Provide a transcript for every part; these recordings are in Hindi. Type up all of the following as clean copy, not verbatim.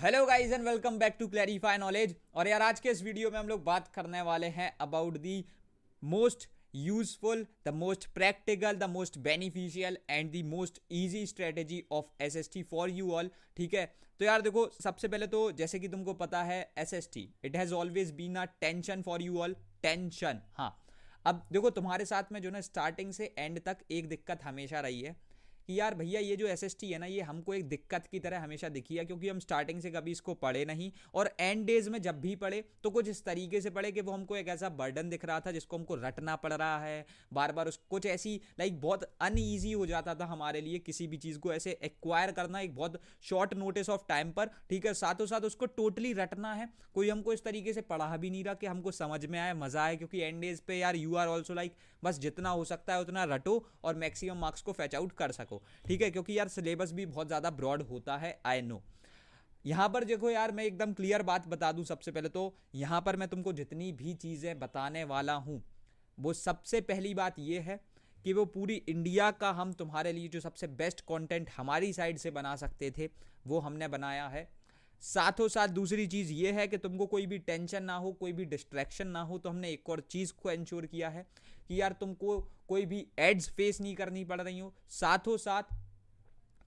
Hello guys and welcome back to Clarify Knowledge. और यार आज के इस वीडियो में हम लोग बात करने वाले हैं about the most useful, the most practical, the most beneficial and the most easy strategy of SST for you all. ठीक है, तो यार देखो, सबसे पहले तो जैसे कि तुमको पता है SST it has always been a tension for you all. Tension, हाँ। अब देखो, तुम्हारे साथ में जो ना स्टार्टिंग से एंड तक एक दिक्कत हमेशा रही है कि यार भैया ये जो एसएसटी है ना, ये हमको एक दिक्कत की तरह हमेशा दिखी है, क्योंकि हम स्टार्टिंग से कभी इसको पढ़े नहीं, और एंड डेज में जब भी पढ़े तो कुछ इस तरीके से पढ़े कि वो हमको एक ऐसा बर्डन दिख रहा था जिसको हमको रटना पड़ रहा है बार बार। उस कुछ ऐसी बहुत अनईजी हो जाता था हमारे लिए किसी भी चीज़ को ऐसे एक्वायर करना एक बहुत शॉर्ट नोटिस ऑफ टाइम पर। ठीक है, साथों साथ उसको टोटली रटना है। कोई हमको इस तरीके से पढ़ा भी नहीं रहा कि हमको समझ में आए, मजा आए, क्योंकि एंड डेज पे यार यू आर ऑल्सो बस जितना हो सकता है उतना रटो और मैक्सिमम मार्क्स को फैच आउट कर सको। ठीक है, क्योंकि यार सिलेबस भी बहुत ज़्यादा ब्रॉड होता है, आई नो। यहाँ पर देखो यार, मैं एकदम क्लियर बात बता दूं। सबसे पहले तो यहाँ पर मैं तुमको जितनी भी चीज़ें बताने वाला हूँ, वो सबसे पहली बात ये है कि वो पूरी इंडिया का हम तुम्हारे लिए जो सबसे बेस्ट कंटेंट हमारी साइड से बना सकते थे वो हमने बनाया है। साथों साथ दूसरी चीज़ ये है कि तुमको कोई भी टेंशन ना हो, कोई भी डिस्ट्रैक्शन ना हो, तो हमने एक और चीज़ को इंश्योर किया है कि यार तुमको कोई भी एड्स फेस नहीं करनी पड़ रही हो। साथों साथ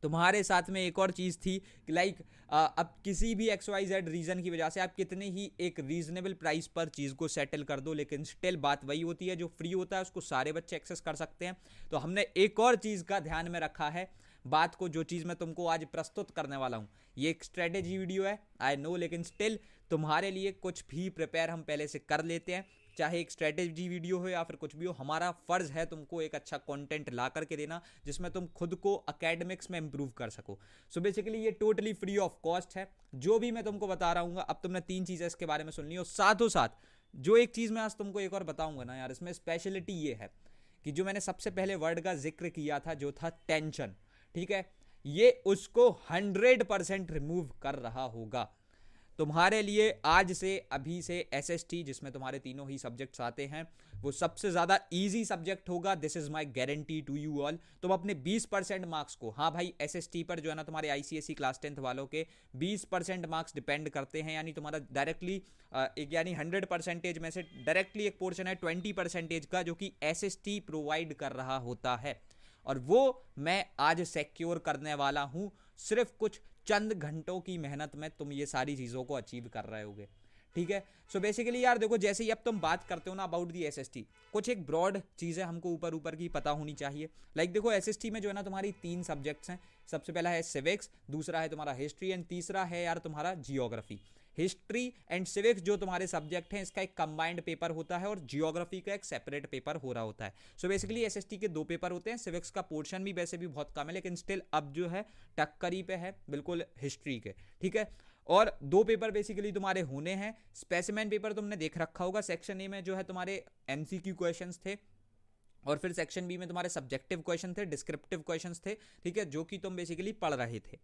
तुम्हारे साथ में एक और चीज़ थी कि अब किसी भी XYZ रीज़न की वजह से आप कितने ही एक रीजनेबल प्राइस पर चीज़ को सेटल कर दो, लेकिन स्टिल बात वही होती है, जो फ्री होता है उसको सारे बच्चे एक्सेस कर सकते हैं। तो हमने एक और चीज़ का ध्यान में रखा है बात को, जो चीज़ मैं तुमको आज प्रस्तुत करने वाला हूँ। ये एक स्ट्रेटेजी वीडियो है, आई नो, लेकिन स्टिल तुम्हारे लिए कुछ भी प्रिपेयर हम पहले से कर लेते हैं। चाहे एक स्ट्रेटेजी वीडियो हो या फिर कुछ भी हो, हमारा फर्ज है तुमको एक अच्छा कंटेंट ला करके देना जिसमें तुम खुद को एकेडमिक्स में इंप्रूव कर सको। सो बेसिकली ये टोटली फ्री ऑफ कॉस्ट है, जो भी मैं तुमको बता रहा हूँ। अब तुमने 3 चीज़ें इसके बारे में सुन ली, और साथों साथ जो एक चीज़ मैं आज तुमको एक और बताऊंगा ना यार, इसमें स्पेशलिटी ये है कि जो मैंने सबसे पहले वर्ड का जिक्र किया था जो था टेंशन, ठीक है, ये उसको 100% रिमूव कर रहा होगा तुम्हारे लिए। आज से अभी से एसएसटी जिसमें तुम्हारे तीनों ही सब्जेक्ट्स आते हैं वो सबसे ज़्यादा इजी सब्जेक्ट होगा। This is my guarantee to you all. तुम अपने 20% मार्क्स को, हाँ भाई, एसएसटी पर जो है ना तुम्हारे आईसीएसई क्लास 10th वालों के 20% मार्क्स डिपेंड करते हैं, यानी तुम्हारा डायरेक्टली यानी 100% में से डायरेक्टली एक पोर्शन है 20% का जो कि एसएसटी प्रोवाइड कर रहा होता है, और वो मैं आज सिक्योर करने वाला हूँ। सिर्फ कुछ चंद घंटों की मेहनत में तुम ये सारी चीज़ों को अचीव कर रहे होगे। ठीक है, सो बेसिकली यार देखो, जैसे ही अब तुम बात करते हो ना अबाउट दी एसएसटी, कुछ एक ब्रॉड चीज़ें हमको ऊपर ऊपर की पता होनी चाहिए। देखो, एसएसटी में जो है ना तुम्हारी 3 सब्जेक्ट्स हैं। सबसे पहला है सिविक्स, दूसरा है तुम्हारा हिस्ट्री, एंड तीसरा है यार तुम्हारा जियोग्राफी। हिस्ट्री एंड सिविक्स जो तुम्हारे सब्जेक्ट हैं, इसका एक कंबाइंड पेपर होता है, और जियोग्राफी का एक सेपरेट पेपर हो रहा होता है। सो बेसिकली एसएसटी के 2 पेपर होते हैं। सिविक्स का पोर्शन भी वैसे भी बहुत कम है, लेकिन स्टिल अब जो है टक्करी पे है बिल्कुल हिस्ट्री के। ठीक है, और 2 पेपर बेसिकली तुम्हारे होने हैं। स्पेसिमेन पेपर तुमने देख रखा होगा, सेक्शन ए में जो है तुम्हारे एमसीक्यू क्वेश्चंस थे, और फिर सेक्शन बी में तुम्हारे सब्जेक्टिव क्वेश्चन थे, डिस्क्रिप्टिव क्वेश्चंस थे। ठीक है, जो कि तुम बेसिकली पढ़ रहे थे।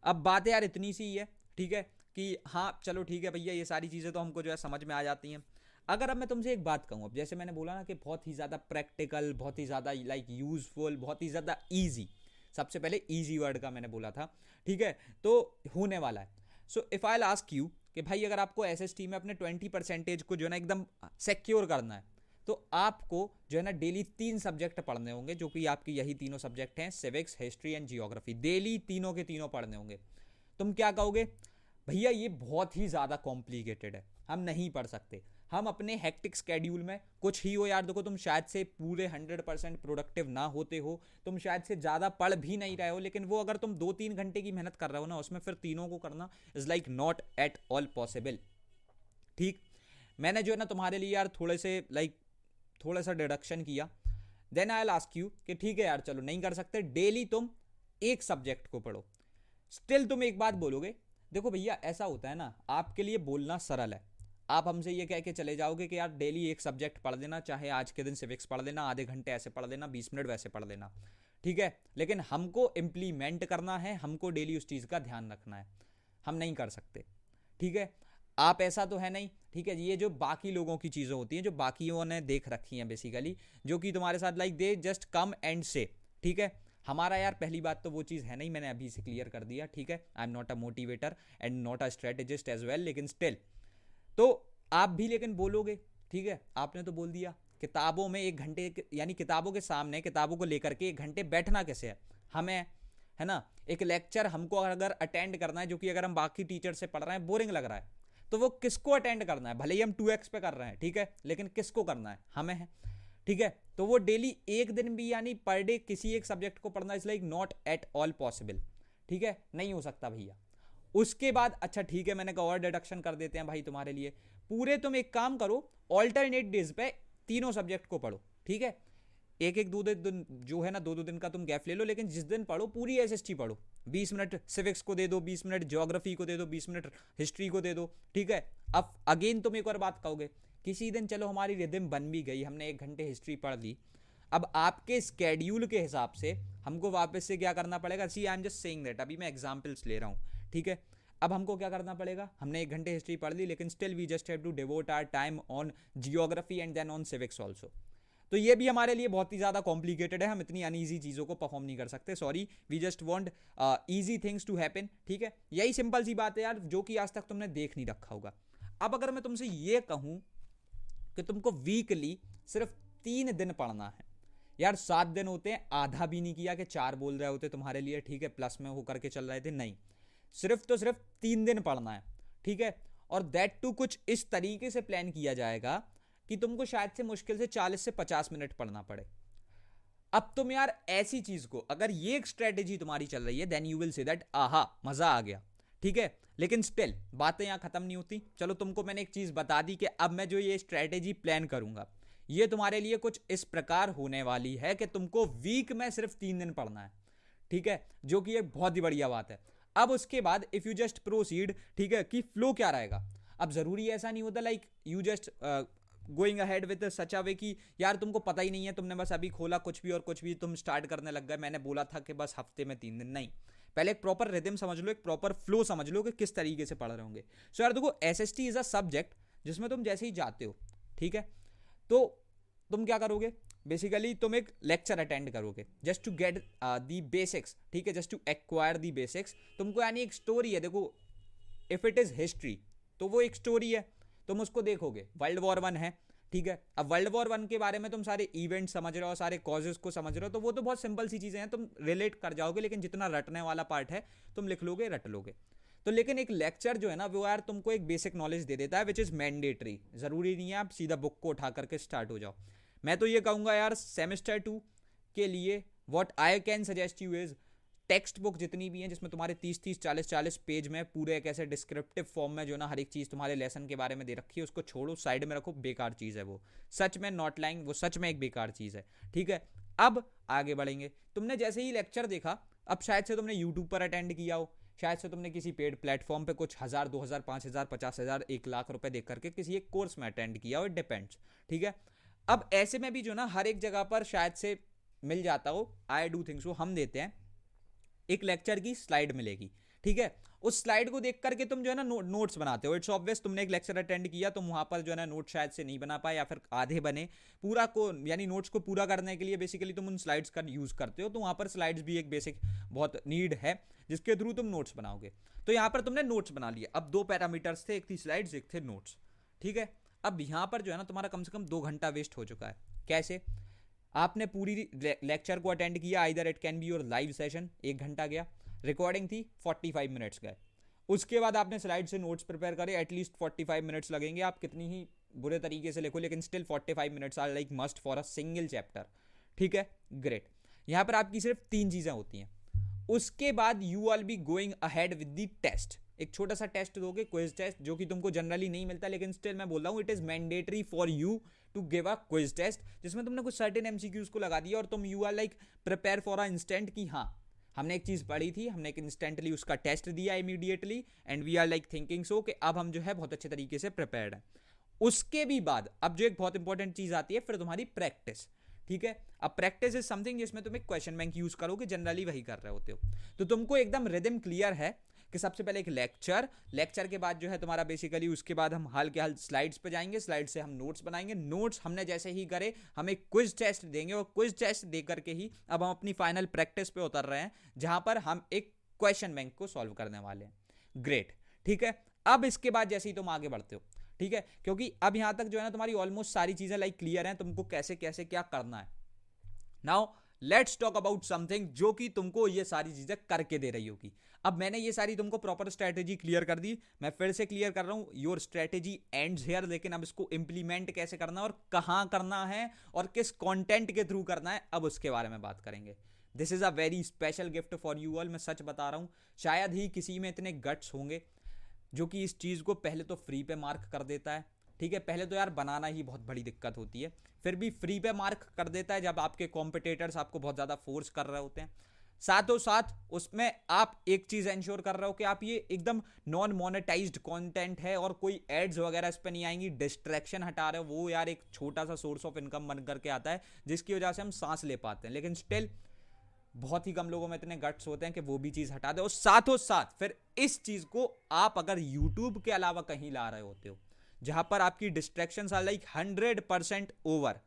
अब बात यार इतनी सी है, ठीक है, कि हाँ चलो ठीक है भैया, ये सारी चीज़ें तो हमको जो है समझ में आ जाती हैं। अगर अब मैं तुमसे एक बात कहूँ, अब जैसे मैंने बोला ना कि बहुत ही ज़्यादा प्रैक्टिकल, बहुत ही ज़्यादा यूजफुल, बहुत ही ज़्यादा ईजी, सबसे पहले ईजी वर्ड का मैंने बोला था। ठीक है, तो होने वाला है। So if I ask you कि भाई अगर आपको एसएसटी में अपने 20% को जो है ना एकदम सिक्योर करना है, तो आपको जो है ना डेली 3 सब्जेक्ट पढ़ने होंगे, जो कि आपकी यही तीनों सब्जेक्ट हैं, civics, history and geography. Daily तीनों के तीनों पढ़ने होंगे। तुम क्या कहोगे, भैया ये बहुत ही ज़्यादा कॉम्प्लिकेटेड है, हम नहीं पढ़ सकते। हम अपने हेक्टिक स्केड्यूल में कुछ ही हो यार, देखो तुम शायद से पूरे 100% प्रोडक्टिव ना होते हो, तुम शायद से ज़्यादा पढ़ भी नहीं रहे हो, लेकिन वो अगर तुम 2-3 घंटे की मेहनत कर रहे हो ना, उसमें फिर तीनों को करना is not at all possible. ठीक, मैंने जो है ना तुम्हारे लिए यार थोड़ा सा डिडक्शन किया। Then I will ask you कि ठीक है यार चलो नहीं कर सकते, डेली तुम एक सब्जेक्ट को पढ़ो। स्टिल तुम एक बात बोलोगे, देखो भैया ऐसा होता है ना, आपके लिए बोलना सरल है। आप हमसे ये कह के चले जाओगे कि यार डेली एक सब्जेक्ट पढ़ लेना, चाहे आज के दिन सिविक्स पढ़ लेना, आधे घंटे ऐसे पढ़ लेना, 20 मिनट वैसे पढ़ लेना। ठीक है, लेकिन हमको इम्प्लीमेंट करना है, हमको डेली उस चीज़ का ध्यान रखना है, हम नहीं कर सकते। ठीक है, आप ऐसा तो है नहीं। ठीक है, ये जो बाकी लोगों की चीज़ें होती हैं, जो बाकियों ने देख रखी हैं बेसिकली, जो कि तुम्हारे साथ दे जस्ट कम एंड से, ठीक है, हमारा यार पहली बात तो वो चीज़ है नहीं, मैंने अभी से क्लियर कर दिया, ठीक है। I am not a motivator and not a strategist as well, लेकिन स्टिल तो आप भी लेकिन बोलोगे, ठीक है, आपने तो बोल दिया किताबों में 1 घंटे, यानी किताबों के सामने किताबों को लेकर के 1 घंटे बैठना कैसे है हमें, है ना। एक लेक्चर हमको अगर अटेंड करना है, जो कि अगर हम बाकी टीचर से पढ़ रहे हैं बोरिंग लग रहा है, तो वो किसको अटेंड करना है, भले ही हम 2x पे कर रहे हैं, ठीक है, लेकिन किसको करना है, हमें है, ठीक है। तो वो डेली एक दिन भी यानी पर डे किसी एक सब्जेक्ट को पढ़ना is like not at all possible, ठीक है, नहीं हो सकता भैया। उसके बाद अच्छा ठीक है, मैंने कहा और डिडक्शन कर देते हैं भाई तुम्हारे लिए, पूरे तुम एक काम करो, ऑल्टरनेट डेज पे तीनों सब्जेक्ट को पढ़ो, ठीक है। एक एक 2 दिन जो है ना, 2 दिन का तुम गैप ले लो, लेकिन जिस दिन पढ़ो पूरी एसएसटी पढ़ो। 20 मिनट सिविक्स को दे दो, 20 मिनट ज्योग्राफी को दे दो, 20 मिनट हिस्ट्री को दे दो, ठीक है। अब अगेन तुम एक और बात कहोगे, किसी दिन चलो हमारी रिदम बन भी गई, हमने 1 घंटे हिस्ट्री पढ़ ली, अब आपके स्केड्यूल के हिसाब से हमको वापस से क्या करना पड़ेगा, see I am just saying that, अभी मैं एग्जांपल्स ले रहा हूँ, ठीक है। अब हमको क्या करना पड़ेगा, हमने 1 घंटे हिस्ट्री पढ़ ली, लेकिन still we just have to devote our time on geography and then on civics also. तो ये भी हमारे लिए बहुत ही ज़्यादा कॉम्प्लिकेटेड है, हम इतनी अनईजी चीज़ों को परफॉर्म नहीं कर सकते, sorry, we just want easy things to happen, ठीक है। यही सिंपल सी बात है यार, जो कि आज तक तुमने देख नहीं रखा होगा। अब अगर मैं तुमसे ये कहूँ कि तुमको वीकली सिर्फ 3 दिन पढ़ना है, यार 7 दिन होते हैं, आधा भी नहीं किया कि 4 बोल रहे होते तुम्हारे लिए, ठीक है, प्लस में होकर के चल रहे थे, नहीं, सिर्फ तो सिर्फ 3 दिन पढ़ना है, ठीक है। और दैट टू कुछ इस तरीके से प्लान किया जाएगा कि तुमको शायद से मुश्किल से 40 से 50 मिनट पढ़ना पड़े। अब तुम यार ऐसी चीज को, अगर ये एक स्ट्रेटेजी तुम्हारी चल रही है, then you will say that आहा मजा आ गया, ठीक है। लेकिन स्टिल बातें यहां खत्म नहीं होती। चलो तुमको मैंने एक चीज बता दी कि अब मैं जो ये स्ट्रेटेजी प्लान करूंगा, ये तुम्हारे लिए कुछ इस प्रकार होने वाली है कि तुमको वीक में सिर्फ 3 दिन पढ़ना है, ठीक है, जो कि एक बहुत ही बढ़िया बात है। अब उसके बाद इफ यू जस्ट प्रोसीड, ठीक है, कि फ्लो क्या रहेगा। अब जरूरी ऐसा नहीं होता like you just going ahead with such a way कि यार तुमको पता ही नहीं है, तुमने बस अभी खोला कुछ भी और कुछ भी तुम स्टार्ट करने लग गए, मैंने बोला था कि बस हफ्ते में 3 दिन, नहीं, पहले एक प्रॉपर रिदम समझ लो, एक प्रॉपर फ्लो समझ लो कि किस तरीके से पढ़ रहे होंगे। सो यार देखो, एसएसटी इज अ सब्जेक्ट जिसमें तुम जैसे ही जाते हो, ठीक है, तो तुम क्या करोगे, बेसिकली तुम एक लेक्चर अटेंड करोगे just to get the basics, ठीक है, just to acquire the basics. तुमको यानी एक स्टोरी है, देखो इफ इट इज हिस्ट्री तो वो एक स्टोरी है, तुम उसको देखोगे, वर्ल्ड वॉर 1 है, ठीक है। अब वर्ल्ड वॉर 1 के बारे में तुम सारे इवेंट समझ रहे हो, सारे कॉजेस को समझ रहे हो, तो वो तो बहुत सिंपल सी चीजें हैं, तुम रिलेट कर जाओगे, लेकिन जितना रटने वाला पार्ट है तुम लिख लोगे, रट लोगे। तो लेकिन एक लेक्चर जो है ना, वो यार तुमको एक बेसिक नॉलेज दे देता है विच इज मैंडेटरी, जरूरी नहीं है आप सीधा बुक को उठा करके स्टार्ट हो जाओ। मैं तो ये कहूंगा यार सेमेस्टर 2 के लिए what I can suggest you is text book जितनी भी हैं, जिसमें तुम्हारे 30-30 40-40 पेज में पूरे एक ऐसे डिस्क्रिप्टिव फॉर्म में जो ना हर एक चीज़ तुम्हारे लेसन के बारे में दे रखी है, उसको छोड़ो, साइड में रखो, बेकार चीज़ है वो, सच में नॉट लाइंग, वो सच में एक बेकार चीज़ है, ठीक है। अब आगे बढ़ेंगे, तुमने जैसे ही लेक्चर देखा, अब शायद से तुमने यूट्यूब पर अटेंड किया हो, शायद से तुमने किसी पेड प्लेटफॉर्म पे कुछ 1000 2000 5000 50,000 1 लाख रुपए देख करके किसी एक कोर्स में अटेंड किया हो, इट डिपेंड्स, ठीक है। अब ऐसे में भी जो ना हर एक जगह पर शायद से मिल जाता हो, आई डू थिंक सो, हम देते हैं एक लेक्चर की स्लाइड मिलेगी, ठीक है, उस स्लाइड को देख करके तुम जो है ना नोट्स बनाते हो। इट्स ऑब्वियस, तुमने एक लेक्चर अटेंड किया, तुम वहां पर जो है ना नोट शायद से नहीं बना पाए या फिर आधे बने, पूरा को यानी नोट्स को पूरा करने के लिए बेसिकली तुम उन स्लाइड्स का यूज करते हो, तो वहां पर स्लाइड्स भी एक बेसिक बहुत नीड है जिसके थ्रू तुम नोट्स बनाओगे। तो यहाँ पर तुमने नोट्स बना लिए, अब 2 पैरामीटर्स थे, एक थी स्लाइड्स, एक थे नोट्स, ठीक है। अब यहाँ पर जो है ना तुम्हारा कम से कम 2 घंटा वेस्ट हो चुका है। कैसे? आपने पूरी लेक्चर को अटेंड किया, either it can be your live session, 1 घंटा गया, रिकॉर्डिंग थी 45 मिनट्स गए, उसके बाद आपने स्लाइड से नोट्स प्रिपेयर करे, एटलीस्ट 45 मिनट्स लगेंगे, आप कितनी ही बुरे तरीके से लिखो, लेकिन still 45 minutes are like must for a single chapter, ठीक है, ग्रेट। यहाँ पर आपकी सिर्फ 3 चीज़ें होती हैं। उसके बाद you are be going ahead with the test, एक छोटा सा टेस्ट दोगे, क्विज टेस्ट, जो कि तुमको जनरली नहीं मिलता, लेकिन स्टिल मैं बोल रहा हूँ it is mandatory for you to give a quiz test, जिसमें तुमने कुछ सर्टेन एमसीक्यूज को लगा दिया और तुम you are like prepare for a instant कि हाँ हमने एक चीज़ पढ़ी थी, हमने एक इंस्टेंटली उसका टेस्ट दिया immediately, and we are like thinking so कि अब हम जो है बहुत अच्छे तरीके से प्रिपेयर्ड हैं। उसके भी बाद अब जो एक बहुत इंपॉर्टेंट चीज़ आती है फिर तुम्हारी प्रैक्टिस, ठीक है। अब प्रैक्टिस इज समथिंग जिसमें तुम एक क्वेश्चन बैंक यूज करोगे, जनरली वही कर रहे होते हो, तो तुमको एकदम रिदम क्लियर है कि सबसे पहले एक लेक्चर के बाद जो है तुम्हारा बेसिकली उसके बाद हम हाल के हाल स्लाइड्स पे जाएंगे, स्लाइड से हम नोट्स बनाएंगे, नोट्स हमने जैसे ही करे हम एक क्विज टेस्ट देंगे और क्विज टेस्ट दे करके ही अब हम अपनी फाइनल प्रैक्टिस पे उतर रहे हैं जहां पर हम एक क्वेश्चन बैंक को सॉल्व करने वाले हैं। ग्रेट, ठीक है। अब इसके बाद जैसे ही तुम आगे बढ़ते हो, ठीक है, क्योंकि अब यहां तक जो है ना तुम्हारी ऑलमोस्ट सारी चीजें लाइक क्लियर हैं, तुमको कैसे कैसे क्या करना है। Now let's talk about something जो कि तुमको ये सारी चीजें करके दे रही होगी। अब मैंने ये सारी तुमको प्रॉपर स्ट्रेटेजी क्लियर कर दी, मैं फिर से क्लियर कर रहा हूं, योर स्ट्रेटेजी एंड्स हियर, लेकिन अब इसको इंप्लीमेंट कैसे करना है और कहां करना है और किस कंटेंट के थ्रू करना है, अब उसके बारे में बात करेंगे। This is a very special gift for you all. मैं सच बता रहा हूं, शायद ही किसी में इतने गट्स होंगे जो कि इस चीज को पहले तो फ्री पे मार्क कर देता है, ठीक है। पहले तो यार बनाना ही बहुत बड़ी दिक्कत होती है, फिर भी फ्री पे मार्क कर देता है जब आपके कॉम्पिटिटर्स आपको बहुत ज्यादा फोर्स कर रहे होते हैं। साथों साथ उसमें आप एक चीज एंश्योर कर रहे हो कि आप ये एकदम नॉन मोनेटाइज्ड कंटेंट है और कोई एड्स वगैरह इस पे नहीं आएंगी, डिस्ट्रैक्शन हटा रहे हो। वो यार एक छोटा सा सोर्स ऑफ इनकम बन करके आता है जिसकी वजह से हम सांस ले पाते हैं, लेकिन स्टिल बहुत ही कम लोगों में इतने गट्स होते हैं कि वो भी चीज हटा दे। और साथों साथ फिर इस चीज को आप अगर यूट्यूब के अलावा कहीं ला रहे होते हो जहां पर आपकी डिस्ट्रैक्शन आर लाइक 100% ओवर,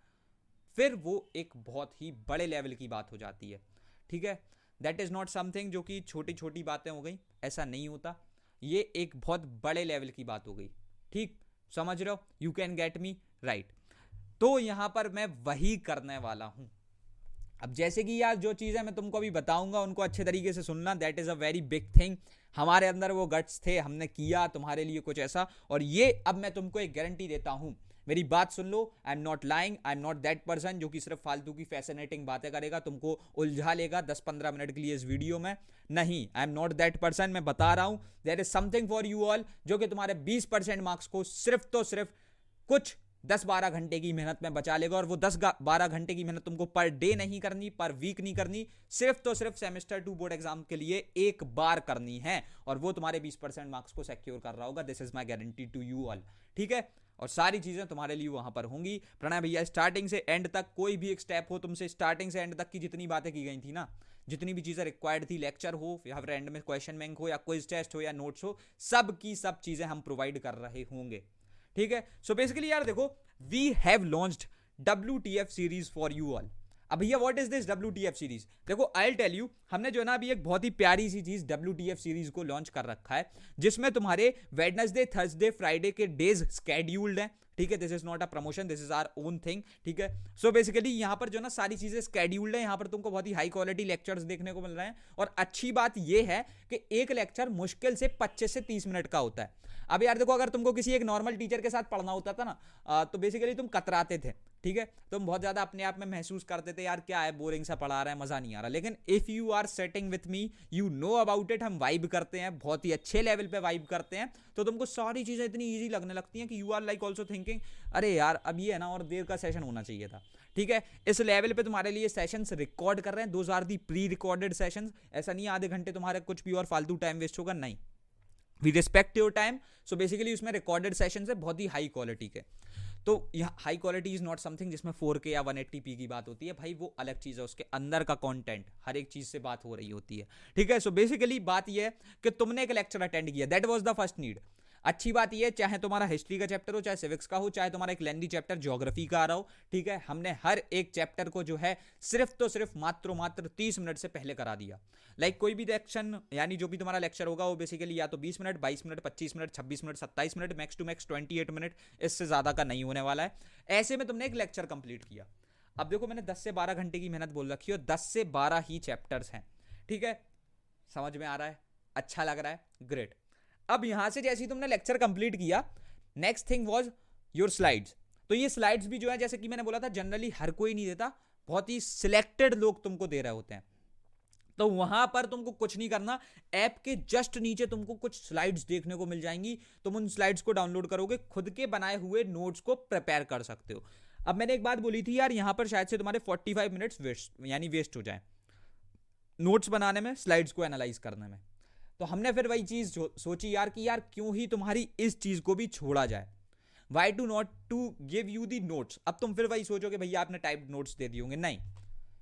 फिर वो एक बहुत ही बड़े लेवल की बात हो जाती है, ठीक है। दैट इज नॉट समथिंग जो कि छोटी छोटी बातें हो गई, ऐसा नहीं होता, ये एक बहुत बड़े लेवल की बात हो गई, ठीक, समझ रहे हो, you can get me right. तो यहां पर मैं वही करने वाला हूं। अब जैसे कि यार जो चीज़ें मैं तुमको अभी बताऊंगा उनको अच्छे तरीके से सुनना, that is a very big thing. हमारे अंदर वो गट्स थे, हमने किया तुम्हारे लिए कुछ ऐसा, और ये अब मैं तुमको एक गारंटी देता हूं, मेरी बात सुन लो, I am not lying, I am not that person जो कि सिर्फ फालतू की फैसिनेटिंग बातें करेगा, तुमको उलझा लेगा 10-15 मिनट के लिए इस वीडियो में। नहीं, I am not that person. मैं बता रहा हूं there is something for you all जो कि तुम्हारे 20% मार्क्स को सिर्फ तो सिर्फ कुछ 10-12 घंटे की मेहनत में बचा लेगा। और वो 10-12 घंटे की मेहनत तुमको पर डे नहीं करनी, पर वीक नहीं करनी, सिर्फ तो सिर्फ सेमेस्टर 2 बोर्ड एग्जाम के लिए एक बार करनी है, और वो तुम्हारे 20% मार्क्स को सिक्योर कर रहा होगा। This is my guarantee to you all, ठीक है। और सारी चीजें तुम्हारे लिए वहां पर होंगी। प्रणय भैया, स्टार्टिंग से एंड तक कोई भी एक स्टेप हो, तुमसे स्टार्टिंग से एंड तक की जितनी बातें की गई थी ना, जितनी भी चीजें रिक्वायर्ड थी, लेक्चर हो या फिर एंड में क्वेश्चन बैंक हो या क्विज टेस्ट हो या नोट्स हो, सब की सब चीजें हम प्रोवाइड कर रहे होंगे, ठीक है। सो बेसिकली यार देखो, we have launched WTF series for you all. अब भैया what is this WTF series? देखो आई टेल यू, हमने जो है ना अभी एक बहुत ही प्यारी सी चीज WTF सीरीज को लॉन्च कर रखा है, जिसमें तुम्हारे वेडनेसडे, थर्सडे, फ्राइडे के डेज स्केड्यूल्ड हैं, ठीक है। This is not a promotion, this is our own thing, ठीक है। सो बेसिकली यहाँ पर जो ना सारी चीजें स्केड्यूल्ड है, यहाँ पर तुमको बहुत ही हाई क्वालिटी लेक्चर्स देखने को मिल रहे हैं। और अच्छी बात यह है कि एक लेक्चर मुश्किल से 25 से 30 मिनट का होता है। अब यार देखो, अगर तुमको किसी एक नॉर्मल टीचर के साथ पढ़ना होता था ना, तो बेसिकली तुम कतराते थे, ठीक है। तुम बहुत ज्यादा अपने आप में महसूस करते थे यार क्या है, बोरिंग सा पढ़ा रहा है, मजा नहीं आ रहा। लेकिन if you are setting with me, you know about it, हम वाइब करते हैं, बहुत ही अच्छे लेवल पे वाइब करते हैं, तो तुमको सारी चीजें इतनी इजी लगने लगती हैं कि you are like also thinking अरे यार अब ये है ना और देर का सेशन होना चाहिए था, ठीक है। इस लेवल पे तुम्हारे लिए सेशंस रिकॉर्ड कर रहे हैं, those are the pre recorded sessions. ऐसा नहीं आधे घंटे तुम्हारे कुछ भी और फालतू टाइम वेस्ट होगा, नहीं, we respect your time. So basically उसमें रिकॉर्डेड सेशन है बहुत ही हाई क्वालिटी के। तो यहाँ high quality is not something जिसमें 4K या 180p की बात होती है, भाई वो अलग चीज है, उसके अंदर का कंटेंट हर एक चीज से बात हो रही होती है, ठीक है। सो बेसिकली बात ये है कि तुमने एक लेक्चर अटेंड किया, that was the first need. अच्छी बात यह है, चाहे तुम्हारा हिस्ट्री का चैप्टर हो, चाहे सिविक्स का हो, चाहे तुम्हारा एक लेंदी चैप्टर ज्योग्राफी का आ रहा हो, ठीक है, हमने हर एक चैप्टर को जो है सिर्फ तो सिर्फ मात्र 30 मिनट से पहले करा दिया। लाइक कोई भी लेक्शन यानी जो भी तुम्हारा लेक्चर होगा वो बेसिकली या तो 20 minute, 22 minute, 25 minute, 26 minute, 27 minute, max to max 28 minute, इससे ज्यादा का नहीं होने वाला है। ऐसे में तुमने एक लेक्चर कंप्लीट किया। अब देखो, मैंने 10 से 12 घंटे की मेहनत बोल रखी है और 10 से 12 ही चैप्टर्स हैं, ठीक है। समझ में आ रहा है, अच्छा लग रहा है, ग्रेट। अब यहां से जैसे ही तुमने लेक्चर कंप्लीट किया, next thing was your slides. तो ये स्लाइड्स भी जो है, जैसे कि मैंने बोला था, जनरली हर कोई नहीं देता, बहुत ही सिलेक्टेड लोग तुमको दे रहे होते हैं। तो वहां पर तुमको कुछ नहीं करना, ऐप के जस्ट नीचे तुमको कुछ स्लाइड्स देखने को मिल जाएंगी, तुम उन स्लाइड्स को डाउनलोड करोगे, खुद के बनाए हुए नोट्स को प्रिपेयर कर सकते हो। अब मैंने एक बात बोली थी यार, यहां पर शायद से तुम्हारे 45 मिनट्स वेस्ट हो जाए नोट्स बनाने में, स्लाइड्स को एनालाइज करने में। तो हमने फिर वही चीज सोची यार कि यार क्यों ही तुम्हारी इस चीज को भी छोड़ा जाए, why to not to give you the notes. अब तुम फिर वही सोचो कि भैया आपने टाइप नोट्स दे दिए होंगे, नहीं,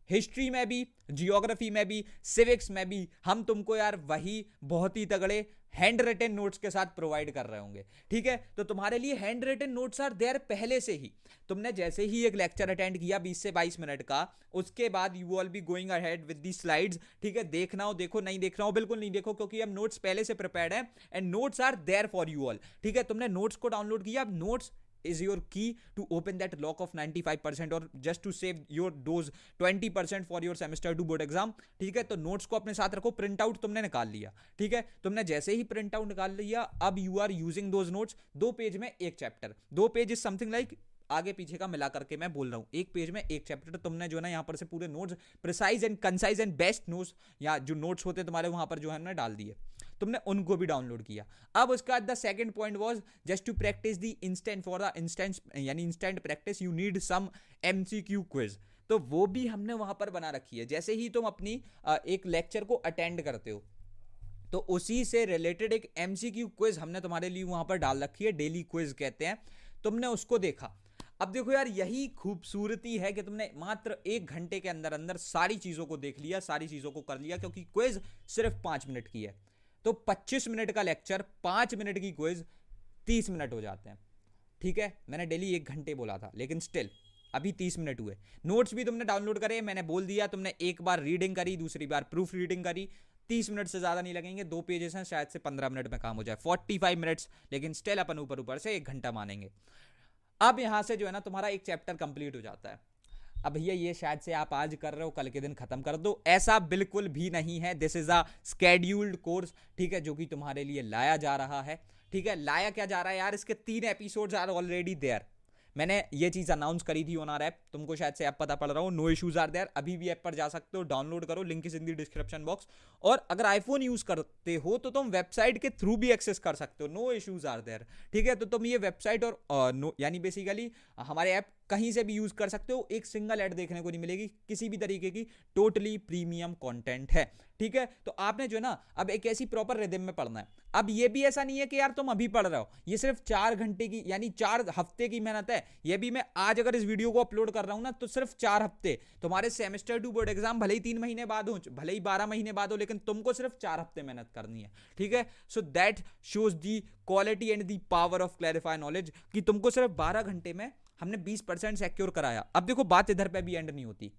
हिस्ट्री में भी, जियोग्राफी में भी, सिविक्स में भी हम तुमको यार वही बहुत ही तगड़े हैंड रिटन नोट्स के साथ प्रोवाइड कर रहे होंगे, ठीक है। तो तुम्हारे लिए handwritten notes are there पहले से ही। तुमने जैसे ही एक लेक्चर अटेंड किया 20 से 22 मिनट का, उसके बाद you all B going ahead with the slides, ठीक है। देखना हो देखो, नहीं देखना हो बिल्कुल नहीं देखो, क्योंकि हम नोट्स पहले से प्रिपेयर्ड है and notes are there for you all, ठीक है। तुमने नोट्स को डाउनलोड किया, अब notes is your key to open that lock of 95% or just to save your those 20% for your semester 2 board exam, ठीक है। तो नोट्स को अपने साथ रखो, प्रिंट आउट तुमने निकाल लिया, ठीक है। तुमने जैसे ही प्रिंट आउट निकाल लिया, अब you are using those notes. 2 page में एक chapter, 2 page is something like आगे पीछे का मिला करके मैं बोल रहा हूं, एक पेज में एक चैप्टर। तुमने जो ना यहाँ पर से पूरे notes precise and concise and best notes, या जो नोट्स होते तुम्हारे वहां पर जो है हमने डाल दिए, तुमने उनको भी डाउनलोड किया। अब उसके बाद the second point was just to practise the instant for the instant, यानी instant practice you need some MCQ quiz. तो वो भी हमने वहां पर बना रखी है। जैसे ही तुम अपनी एक लेक्चर को अटेंड करते हो, तो उसी से रिलेटेड एक एमसीक्यू क्विज हमने तुम्हारे लिए वहां पर डाल रखी है, डेली क्विज कहते हैं। तुमने उसको देखा। अब देखो यार, यही खूबसूरती है कि तुमने मात्र 1 घंटे के अंदर अंदर सारी चीजों को देख लिया, सारी चीजों को कर लिया, क्योंकि क्विज सिर्फ 5 मिनट की है। तो 25 मिनट का लेक्चर, 5 मिनट की क्विज, 30 मिनट हो जाते हैं, ठीक है। मैंने डेली 1 घंटे बोला था, लेकिन स्टिल अभी 30 मिनट हुए। नोट्स भी तुमने डाउनलोड करे, मैंने बोल दिया, तुमने एक बार रीडिंग करी, दूसरी बार प्रूफ रीडिंग करी, 30 मिनट से ज्यादा नहीं लगेंगे। 2 पेजेस हैं, शायद से 15 मिनट में काम हो जाए, 45 मिनट्स, लेकिन स्टिल अपन ऊपर ऊपर से 1 घंटा मानेंगे। अब यहां से जो है ना तुम्हारा एक चैप्टर कंप्लीट हो जाता है। अब भैया ये शायद से आप आज कर रहे हो, कल के दिन खत्म कर दो, ऐसा बिल्कुल भी नहीं है। This is a scheduled course, ठीक है, जो कि तुम्हारे लिए लाया जा रहा है, ठीक है। लाया क्या जा रहा है यार, इसके 3 एपिसोड्स आर ऑलरेडी देयर। मैंने ये चीज अनाउंस करी थी ऑन आवर ऐप, तुमको शायद से ऐप पता पड़ रहा हो, नो इश्यूज आर देयर। अभी भी ऐप पर जा सकते हो, डाउनलोड करो, link is in the description box. और अगर आईफोन यूज करते हो तो तुम वेबसाइट के थ्रू भी एक्सेस कर सकते हो, नो इश्यूज आर देयर, ठीक है। तो तुम ये वेबसाइट और यानी बेसिकली हमारे ऐप कहीं से भी यूज कर सकते हो। एक सिंगल ऐड देखने को नहीं मिलेगी किसी भी तरीके की, टोटली प्रीमियम कंटेंट है, ठीक है। तो आपने जो ना अब एक ऐसी प्रॉपर रिदम में पढ़ना है। अब ये भी ऐसा नहीं है कि यार तुम अभी पढ़ रहे हो, ये सिर्फ 4 घंटे की यानी 4 हफ्ते की मेहनत है। ये भी मैं आज अगर इस वीडियो को अपलोड कर रहा हूं ना, तो सिर्फ 4 हफ्ते। तुम्हारे सेमेस्टर 2 बोर्ड एग्जाम भले ही 3 महीने बाद हो, भले ही 12 महीने बाद हो, लेकिन तुमको सिर्फ 4 हफ्ते मेहनत करनी है, ठीक है। So that shows the quality and the power of clarify knowledge, कि तुमको सिर्फ 12 घंटे में हमने 20% सिक्योर कराया। अब देखो बात इधर पे भी एंड नहीं होती।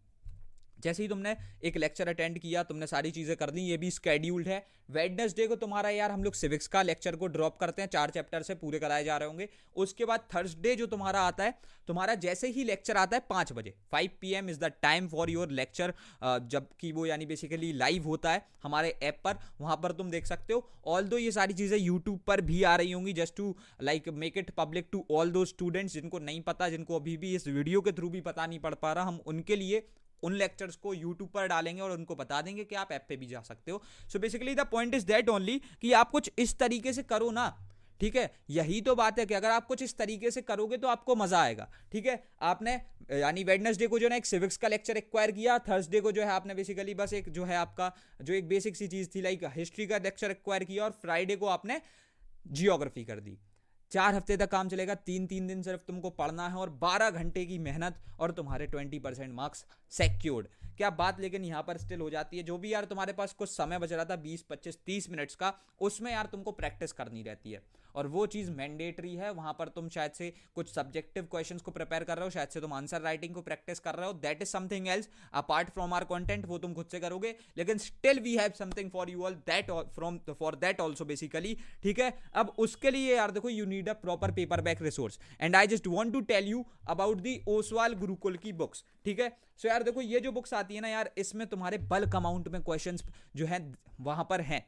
जैसे ही तुमने एक लेक्चर अटेंड किया, तुमने सारी चीजें कर दी, ये भी स्केड्यूल्ड है। वेडनेसडे को तुम्हारा यार हम लोग सिविक्स का लेक्चर को ड्रॉप करते हैं, 4 चैप्टर से पूरे कराए जा रहे होंगे। उसके बाद थर्सडे जो तुम्हारा आता है, तुम्हारा जैसे ही लेक्चर आता है 5 बजे, 5 PM is the time for your lecture, जबकि वो यानी बेसिकली लाइव होता है हमारे ऐप पर, वहां पर तुम देख सकते हो। ऑल्दो ये सारी चीजें यूट्यूब पर भी आ रही होंगी, just to like make it public to all those students जिनको नहीं पता, जिनको अभी भी इस वीडियो के थ्रू भी पता नहीं पड़ पा रहा, हम उनके लिए उन लेक्चर्स को YouTube पर डालेंगे और उनको बता देंगे कि आप ऐप पे भी जा सकते हो। So basically the point is that only कि आप कुछ इस तरीके से करो ना, ठीक है। यही तो बात है कि अगर आप कुछ इस तरीके से करोगे तो आपको मजा आएगा, ठीक है। आपने यानी वेडनेसडे को जो ना एक सिविक्स का लेक्चर एक्वायर किया, थर्सडे को जो है आपने बेसिकली बस एक जो है आपका जो एक बेसिक सी चीज थी लाइक हिस्ट्री का लेक्चर एक्वायर किया, और फ्राइडे को आपने जियोग्राफी कर दी। 4 हफ्ते तक काम चलेगा, 3 दिन सिर्फ तुमको पढ़ना है, और 12 घंटे की मेहनत, और तुम्हारे 20% मार्क्स सिक्योर्ड। क्या बात लेकिन यहाँ पर स्टिल हो जाती है, जो भी यार तुम्हारे पास कुछ समय बच रहा था 20, 25, 30 मिनट्स का, उसमें यार तुमको प्रैक्टिस करनी रहती है, और वो चीज़ मैंडेटरी है। वहाँ पर तुम शायद से कुछ सब्जेक्टिव क्वेश्चंस को प्रिपेयर कर रहे हो, शायद से तुम आंसर राइटिंग को प्रैक्टिस कर रहे हो, that is something else apart from our content, वो तुम खुद से करोगे, लेकिन still we have something for you all that from for that also basically, ठीक है। अब उसके लिए यार देखो you need a proper paperback resource, and I just want to tell you about the Oswal Gurukul की बुक्स, ठीक है। सो यार देखो ये जो बुक्स आती है ना यार, इसमें तुम्हारे बल्क अमाउंट में क्वेश्चंस जो है वहां पर हैं।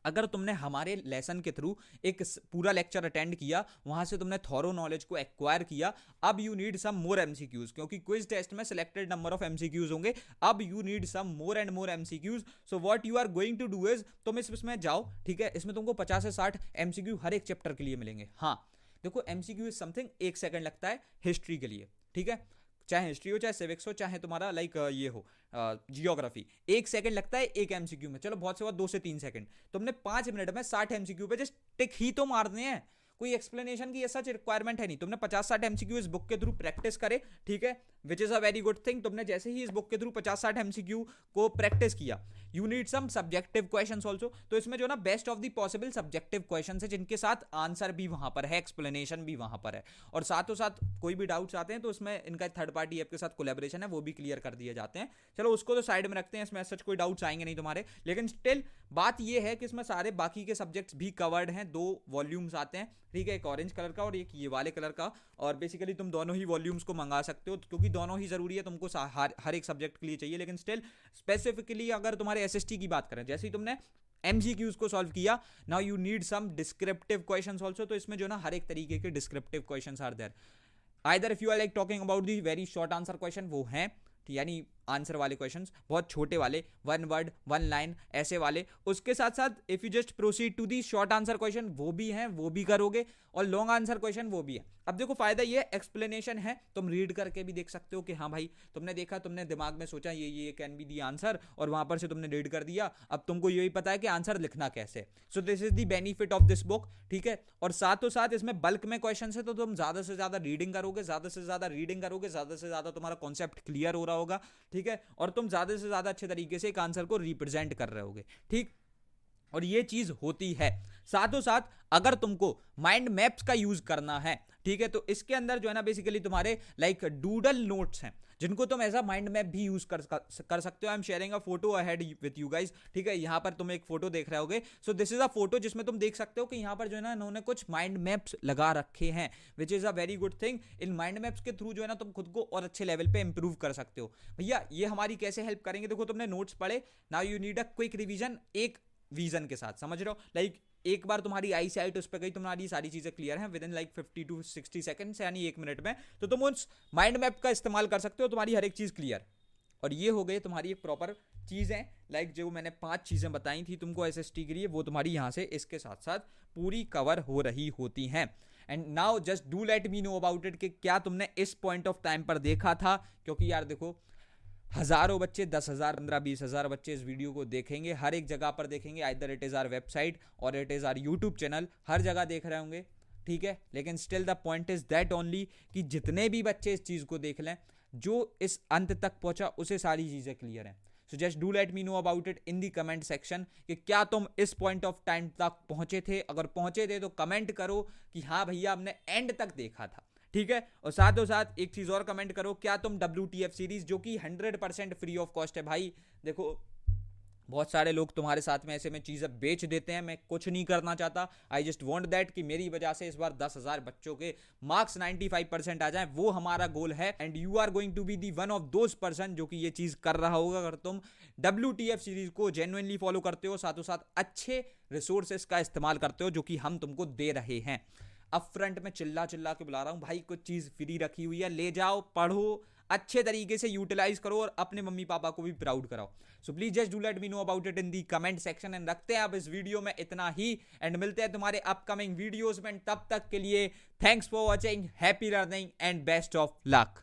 अगर तुमने हमारे लेसन के थ्रू एक पूरा लेक्चर अटेंड किया, वहां से तुमने थॉरो नॉलेज को एक्वायर किया, अब you need some more MCQs, क्योंकि क्विज टेस्ट में सिलेक्टेड नंबर ऑफ एमसीक्यूज होंगे, अब you need some more and more MCQs. So what you are going to do is, तुम इसमें जाओ, ठीक है। इसमें तुमको 50 से 60 एमसीक्यू हर एक चैप्टर के लिए मिलेंगे। हाँ देखो एमसीक्यू इज समथिंग 1 सेकंड लगता है हिस्ट्री के लिए, ठीक है, चाहे हिस्ट्री हो, चाहे सिविक्स हो, चाहे तुम्हारा लाइक ये हो जियोग्राफी, 1 सेकंड लगता है एक एमसीक्यू में, चलो बहुत से बहुत 2 से 3 सेकंड। तुमने 5 मिनट में 60 एमसीक्यू पे जस्ट टिक ही तो मारने हैं, कोई एक्सप्लेनेशन की ऐसा रिक्वायरमेंट है नहीं। तुमने 50-60 एमसीक्यू इस बुक के थ्रू प्रैक्टिस करे, ठीक है, which is a very good thing. तुमने जैसे ही इस बुक के थ्रू 50-60 एमसीक्यू को प्रैक्टिस किया, you need some subjective questions also. तो इसमें जो ना best of the possible subjective questions है, जिनके साथ आंसर भी वहां पर है, एक्सप्लेनेशन भी वहां पर है, और साथों साथ कोई भी डाउट्स आते हैं तो इसमें इनका थर्ड पार्टी ऐप के साथ कोलैबोरेशन है, वो भी क्लियर कर दिए जाते हैं। चलो उसको तो साइड में रखते हैं, इसमें सच कोई डाउट्स आएंगे नहीं तुम्हारे, लेकिन स्टिल बात ये है कि इसमें सारे बाकी के सब्जेक्ट्स भी कवर्ड हैं। 2 वॉल्यूम्स आते हैं, ठीक है, एक ऑरेंज कलर का और एक ये वाले कलर का, और बेसिकली तुम दोनों ही वॉल्यूम्स को मंगा सकते हो, क्योंकि दोनों ही जरूरी है तुमको हर एक सब्जेक्ट के लिए चाहिए। लेकिन स्टिल स्पेसिफिकली अगर तुम्हारे एसएसटी की बात करें, जैसे ही तुमने एमसीक्यूज को सॉल्व किया, now you need some descriptive questions also. तो इसमें जो ना हर एक तरीके के descriptive questions are there, either if you are like talking about the very short answer question, वो हैं, यानी आंसर वाले क्वेश्चंस बहुत छोटे वाले, 1 वर्ड 1 लाइन ऐसे वाले। उसके साथ साथ if you just proceed to the short answer question, वो भी हैं, वो भी करोगे, और लॉन्ग आंसर क्वेश्चन वो भी है। अब देखो फायदा ये है, एक्सप्लेनेशन है, तुम रीड करके भी देख सकते हो कि हाँ भाई तुमने देखा, तुमने दिमाग में सोचा ये कैन बी दी आंसर, और वहां पर से तुमने रीड कर दिया, अब तुमको यही पता है कि आंसर लिखना कैसे। So this is the benefit of this book, ठीक है। और साथों साथ इसमें बल्क में क्वेश्चन है, तो तुम ज्यादा से ज्यादा रीडिंग करोगे, ज्यादा से ज्यादा रीडिंग करोगे, ज्यादा से ज्यादा तुम्हारा कॉन्सेप्ट क्लियर हो रहा होगा, ठीक है, और तुम ज्यादा से ज्यादा अच्छे तरीके से एक आंसर को रिप्रेजेंट कर रहे होगे, ठीक। और ये चीज होती है। साथों साथ अगर तुमको माइंड मैप्स का यूज करना है, ठीक है, तो इसके अंदर जो है ना बेसिकली तुम्हारे लाइक डूडल नोट्स हैं, जिनको तुम एज अ माइंड मैप भी यूज कर सकते हो। I am sharing a photo ahead with you guys, ठीक है, यहाँ पर तुम एक फोटो देख रहे होगे। So this is a photo जिसमें तुम देख सकते हो कि यहाँ पर जो है ना इन्होंने कुछ माइंड मैप्स लगा रखे हैं, विच is a very good thing. In mind maps के थ्रू जो है ना तुम खुद को और अच्छे लेवल पे इंप्रूव कर सकते हो। भैया ये हमारी कैसे हेल्प करेंगे, देखो तुमने नोट्स पढ़े, now you need a quick revision, एक विजन के साथ, समझ रहे हो, लाइक एक बार तुम्हारी आई साइट उस पर गई, तुम्हारी सारी चीजें क्लियर हैं with in like 50 to 60 seconds, यानी 1 मिनट में, तो तुम उस माइंड मैप का इस्तेमाल कर सकते हो, तुम्हारी हर एक चीज क्लियर। और ये हो गई तुम्हारी एक प्रॉपर चीजें, लाइक जो मैंने 5 चीजें बताई थी तुमको एसएसटी के लिए, वो तुम्हारी यहाँ से इसके साथ साथ पूरी कवर हो रही होती हैं। And now just do let me know about it कि क्या तुमने इस पॉइंट ऑफ टाइम पर देखा था, क्योंकि यार देखो हजारों बच्चे, 10,000 15-20,000 बच्चे इस वीडियो को देखेंगे, हर एक जगह पर देखेंगे, either it is our website और it is our YouTube channel, हर जगह देख रहे होंगे, ठीक है। लेकिन still the point is that only कि जितने भी बच्चे इस चीज को देख लें, जो इस अंत तक पहुंचा उसे सारी चीजें क्लियर हैं। So just do let me know about it in the comment section कि क्या तुम इस पॉइंट ऑफ टाइम तक पहुंचे थे। अगर पहुंचे थे तो कमेंट करो कि हाँ भैया हमने एंड तक देखा था, ठीक है। और साथों साथ एक चीज और कमेंट करो, क्या तुम WTF सीरीज जो कि 100% फ्री ऑफ कॉस्ट है, भाई देखो बहुत सारे लोग तुम्हारे साथ में ऐसे में चीजें बेच देते हैं, मैं कुछ नहीं करना चाहता। आई जस्ट वांट दैट कि मेरी वजह से इस बार 10,000 बच्चों के मार्क्स 95% आ जाएं, वो हमारा गोल है। And you are going to be the one of those person जो कि ये चीज कर रहा होगा, अगर तुम WTF सीरीज को जेन्युइनली फॉलो करते हो, साथों साथ अच्छे रिसोर्सेस का इस्तेमाल करते हो जो कि हम तुमको दे रहे हैं। अब फ्रंट में चिल्ला चिल्ला के बुला रहा हूं भाई, कुछ चीज फ्री रखी हुई है, ले जाओ, पढ़ो, अच्छे तरीके से यूटिलाइज करो और अपने मम्मी पापा को भी प्राउड कराओ। So please just do let me know about it in the comment section. And रखते हैं अब इस वीडियो में इतना ही, एंड मिलते हैं तुम्हारे अपकमिंग वीडियोस में। तब तक के लिए thanks for watching, happy learning and best of luck.